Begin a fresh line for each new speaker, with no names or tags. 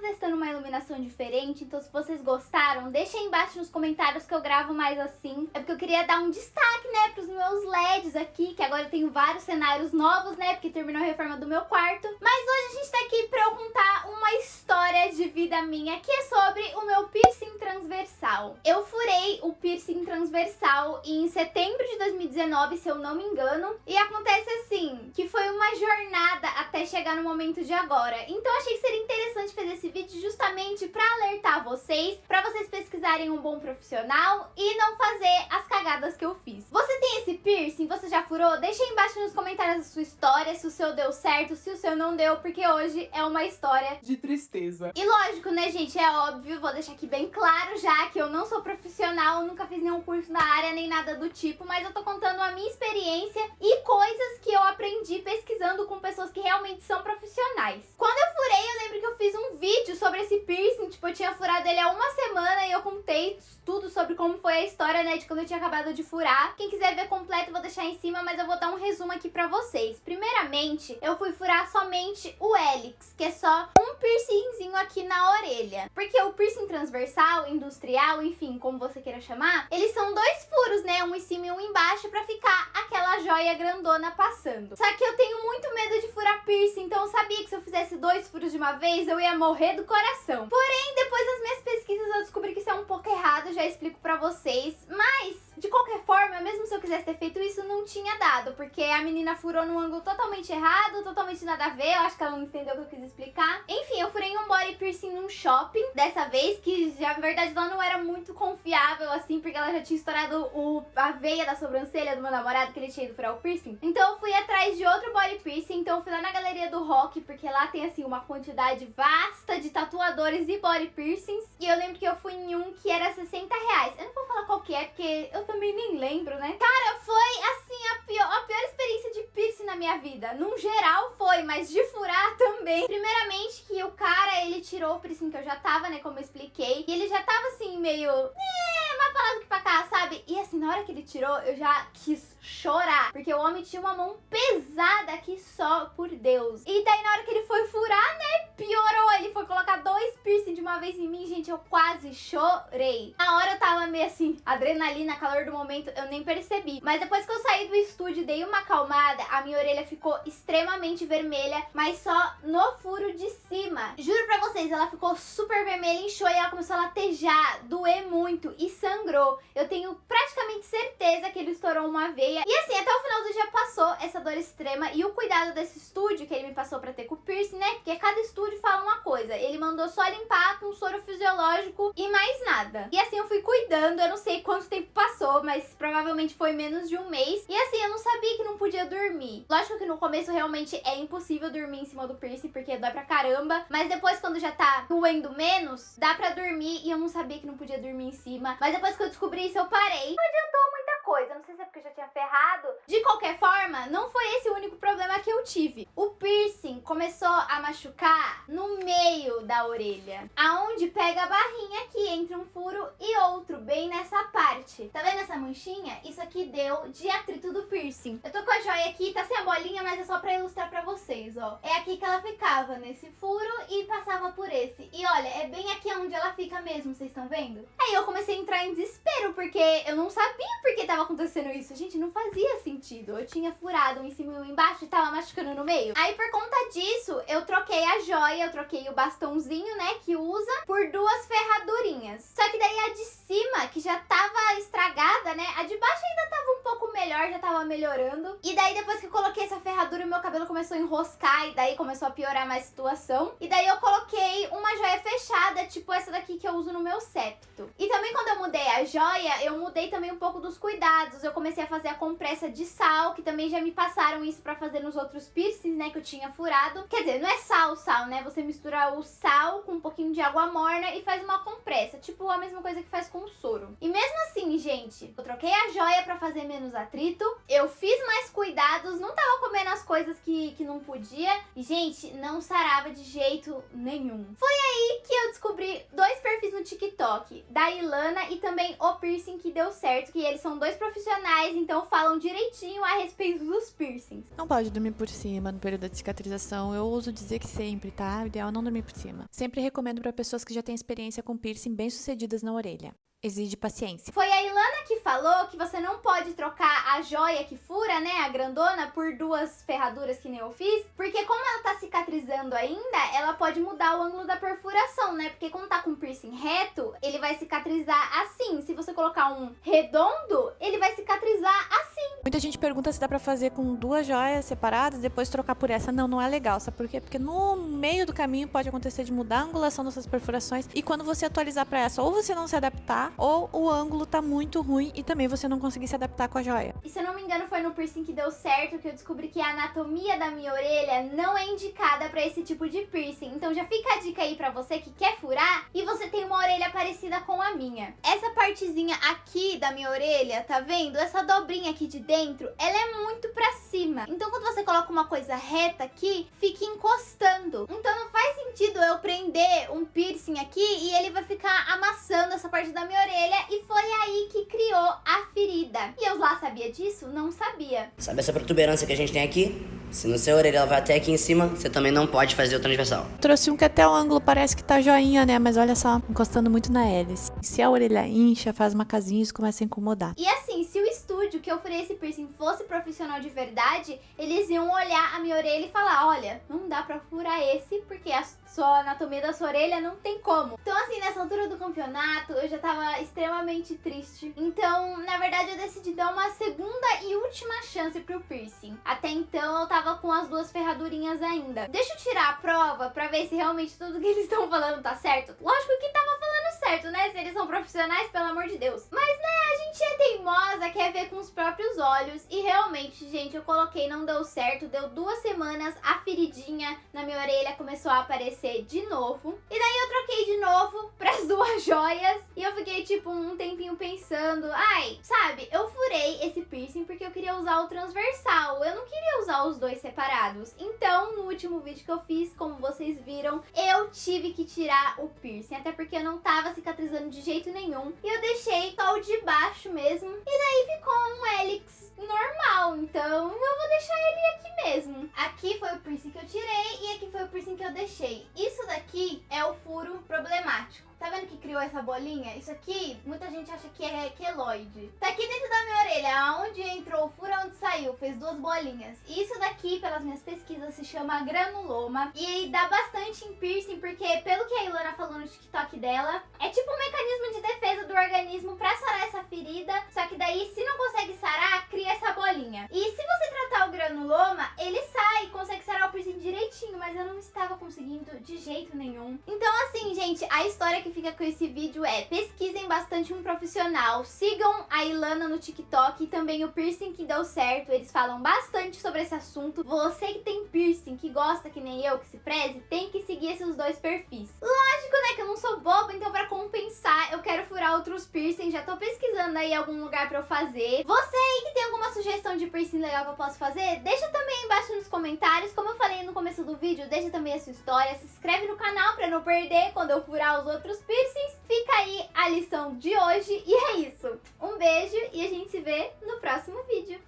testando uma iluminação diferente, então se vocês gostaram, deixem aí embaixo nos comentários que eu gravo mais assim. É porque eu queria dar um destaque, né, pros meus LEDs aqui, que agora eu tenho vários cenários novos, né, porque terminou a reforma do meu quarto. Mas hoje a gente tá aqui pra eu contar uma história de vida minha, que é sobre o meu piercing transversal. Eu furei o piercing transversal em setembro de 2019, se eu não me engano, e acontece assim, que foi uma jornada até chegar no momento de agora. Então eu achei que seria interessante fazer esse vídeo justamente pra alertar vocês, pra vocês pesquisarem um bom profissional e não fazer as cagadas que eu fiz. Você tem esse piercing? Você já furou? Deixa aí embaixo nos comentários a sua história, se o seu deu certo, se o seu não deu, porque hoje é uma história
de tristeza.
E lógico, né, gente, é óbvio, vou deixar aqui bem claro já que eu não sou profissional, nunca fiz nenhum curso na área, nem nada do tipo, mas eu tô contando a minha experiência e coisas que eu aprendi pesquisando com pessoas que realmente são profissionais. Quando eu furei, eu lembro que eu fiz um vídeo sobre esse piercing, tipo, eu tinha furado ele há uma semana e eu contei tudo sobre como foi a história, né, de quando eu tinha acabado de furar. Quem quiser ver completo, eu vou deixar em cima, mas eu vou dar um resumo aqui pra vocês. Primeiramente, eu fui furar somente o hélix, que é só um piercingzinho aqui na orelha. Porque o piercing transversal, industrial, enfim, como você queira chamar, eles são dois furos, né, um em cima e um embaixo, pra ficar aquela joia grandona passando. Só que eu tenho muito medo de furar piercing, então eu sabia que se eu fizesse dois furos de uma vez, eu ia morrer do coração. Porém, depois das minhas pesquisas, eu descobri que isso é um pouco errado, já explico pra vocês. Mas, de qualquer forma, mesmo se eu quisesse ter feito isso, não tinha dado, porque a menina furou num ângulo totalmente errado, totalmente nada a ver, eu acho que ela não entendeu o que eu quis explicar. Enfim, eu furei um body piercing num shopping, dessa vez, que já, na verdade, ela não era muito confiável, assim, porque ela já tinha estourado a veia da sobrancelha do meu namorado, que ele tinha ido furar o piercing. Então eu fui atrás de outro body piercing, então eu fui lá na Galeria do Rock, porque lá tem, assim, uma quantidade vasta de tatuadores e body piercings. E eu lembro que eu fui em um que era R$60. Eu não vou falar qual que é, porque eu também nem lembro, né? Cara, foi, assim, a pior experiência de piercing na minha vida. Num geral foi, mas de furar também. Primeiramente que o cara, ele tirou o piercing que eu já tava, né, como eu expliquei. E ele já tava, assim, meio... mais pra lá do que pra cá, sabe? E assim, na hora que ele tirou, eu já quis chorar. Porque o homem tinha uma mão pesada aqui só, por Deus. E daí na hora que ele foi furar, né, piorou. Ele foi colocar dois piercing de uma vez em mim, gente, eu quase chorei. Na hora eu tava meio assim, adrenalina, calor do momento, eu nem percebi. Mas depois que eu saí do estúdio e dei uma acalmada, a minha orelha ficou extremamente vermelha, mas só no furo de cima. Juro pra vocês, ela ficou super vermelha, inchou e ela começou a latejar, doer muito e sangrou. Eu tenho praticamente certeza que ele estourou uma veia. E assim, até o final do dia passou essa dor extrema e o cuidado desse estúdio que ele me passou pra ter com o piercing, né? Porque cada estúdio fala uma coisa. Ele mandou só limpar com soro fisiológico e mais nada. E assim, eu fui cuidando, eu não sei quanto tempo passou, mas provavelmente foi menos de um mês. E assim, eu não sabia que não podia dormir. Lógico que no começo realmente é impossível dormir em cima do piercing, porque dói pra caramba. Mas depois, quando já tá doendo menos, dá pra dormir. E eu não sabia que não podia dormir em cima. Mas depois que eu descobri isso, eu parei. Não adiantou muita coisa, não sei se é porque eu já tinha ferrado. De qualquer forma, não foi esse o único problema que eu tive. O piercing começou a machucar no meio da orelha, aonde pega a barrinha aqui entre um furo e outro, bem nessa parte. Tá vendo essa manchinha? Isso aqui deu de atrito do piercing. Eu tô com a joia aqui, tá sem a bolinha, mas é só pra ilustrar pra vocês, ó. É aqui que ela ficava, nesse furo, e passava por esse. E olha, é bem aqui onde ela fica mesmo, vocês estão vendo? Aí eu comecei a entrar em desespero, porque eu não sabia por que tava acontecendo isso. Gente, não fazia sentido. Eu tinha furado um em cima e um embaixo e tava machucando no meio. Aí por conta disso, eu troquei a joia, eu troquei o bastãozinho, né, que usa, por duas ferradurinhas. Só que daí a de cima, que já tava estragada, né, a de baixo ainda tava um pouco melhor, já tava melhorando. E daí depois que eu coloquei essa ferradura, meu cabelo começou a enroscar e daí começou a piorar mais a situação. E daí eu coloquei uma joia fechada, tipo essa daqui que eu uso no meu septo. E também quando eu mudei a joia, eu mudei também um pouco dos cuidados. Eu comecei a fazer a compressa de sal, que também já me passaram isso pra fazer nos outros piercings, né, que eu tinha furado. Quer dizer, não é sal, né? Você mistura o sal com um pouquinho de água morna e faz uma compressa, tipo a mesma coisa que faz com o soro. E mesmo assim, gente, eu troquei a joia pra fazer menos atrito, eu fiz mais cuidados, não tava comendo as coisas que não podia. E, gente, não sarava de jeito jeito nenhum. Foi aí que eu descobri 2 perfis no TikTok, da Ilana e também o Piercing que deu certo, que eles são 2 profissionais, então falam direitinho a respeito dos piercings.
Não pode dormir por cima no período da cicatrização. Eu ouso dizer que sempre, tá? O ideal é não dormir por cima. Sempre recomendo para pessoas que já têm experiência com piercing bem-sucedidas na orelha. Exige paciência.
Foi a Ilana que falou que você não pode trocar a joia que fura, né, a grandona, por 2 ferraduras que nem eu fiz, porque como ela tá cicatrizando ainda, ela pode mudar o ângulo da perfuração, né, porque quando tá com piercing reto, ele vai cicatrizar assim. Se você colocar um redondo, ele vai cicatrizar assim.
Muita gente pergunta se dá pra fazer com 2 joias separadas, depois trocar por essa. Não, não é legal, sabe por quê? Porque no meio do caminho pode acontecer de mudar a angulação dessas perfurações, e quando você atualizar pra essa, ou você não se adaptar, ou o ângulo tá muito ruim e também você não conseguir se adaptar com a joia.
E se eu não me engano foi no piercing que deu certo que eu descobri que a anatomia da minha orelha não é indicada pra esse tipo de piercing. Então já fica a dica aí pra você que quer furar e você tem uma orelha parecida com a minha. Essa partezinha aqui da minha orelha, tá vendo? Essa dobrinha aqui de dentro, ela é muito pra cima. Então quando você coloca uma coisa reta aqui, fica encostando. Então não faz sentido eu prender um piercing aqui e ele vai ficar amassando essa parte da minha orelha, e foi aí que criou a ferida. E eu lá sabia disso? Não sabia.
Sabe essa protuberância que a gente tem aqui? Se no seu orelha ela vai até aqui em cima, você também não pode fazer o transversal.
Trouxe um que até o ângulo parece que tá joinha, né? Mas olha só, encostando muito na hélice. Se a orelha incha, faz uma casinha e isso começa a incomodar.
E assim, se o estúdio que eu furei esse piercing fosse profissional de verdade, eles iam olhar a minha orelha e falar, olha, não dá pra furar esse, porque a sua anatomia da sua orelha não tem como. Então assim, nessa altura do campeonato, eu já tava extremamente triste. Então, na verdade, eu decidi dar uma segunda e última chance pro piercing. Até então, eu tava com as 2 ferradurinhas ainda. Deixa eu tirar a prova pra ver se realmente tudo que eles estão falando tá certo. Lógico que tava falando certo, né? Se eles são profissionais, pelo amor de Deus. Mas, né, a gente é teimosa, quer ver com os próprios olhos. E realmente, gente, eu coloquei, não deu certo. Deu 2 semanas, a feridinha na minha orelha começou a aparecer de novo. E daí eu troquei de novo pras 2 joias. E eu fiquei, tipo, um tempinho pensando, ai, sabe, eu furei esse piercing porque eu queria usar o transversal. Eu não queria usar os 2 separados. Então, no último vídeo que eu fiz, como vocês viram, eu tive que tirar o piercing. Até porque eu não tava cicatrizando de jeito nenhum. E eu deixei só o de baixo mesmo. E daí ficou um hélix normal. Então, eu vou deixar ele aqui mesmo. Aqui foi o piercing que eu tirei e aqui foi o piercing que eu deixei. Isso daqui é o furo problemático. Tá vendo que criou essa bolinha? Isso aqui, muita gente acha que é queloide. Tá aqui dentro da minha orelha, aonde entrou o furo, onde saiu, fez 2 bolinhas. E isso daqui, pelas minhas pesquisas, se chama granuloma. E dá bastante em piercing, porque pelo que a Ilana falou no TikTok dela, é tipo um mecanismo de defesa do organismo pra sarar essa ferida. Só que daí, se não consegue sarar, cria essa bolinha. E se você tratar o granuloma, ele sai, consegue sarar o piercing direitinho, mas eu não estava conseguindo de jeito nenhum. Então assim, gente, a história que fica com esse vídeo é: pesquisem bastante um profissional, sigam a Ilana no TikTok e também o Piercing que deu certo, eles falam bastante sobre esse assunto. Você que tem piercing, que gosta que nem eu, que se preze, tem que seguir esses 2 perfis. Lógico, né, que eu não sou boba, então pra compensar eu quero furar outros piercing, já tô pesquisando aí algum lugar pra eu fazer. Você aí que tem alguma sugestão de piercing legal que eu posso fazer, deixa também aí embaixo nos comentários. Como eu falei no começo do vídeo, deixa também a sua história, se inscreve no canal pra não perder quando eu furar os outros piercings. Fica aí a lição de hoje e é isso. Um beijo e a gente se vê no próximo vídeo.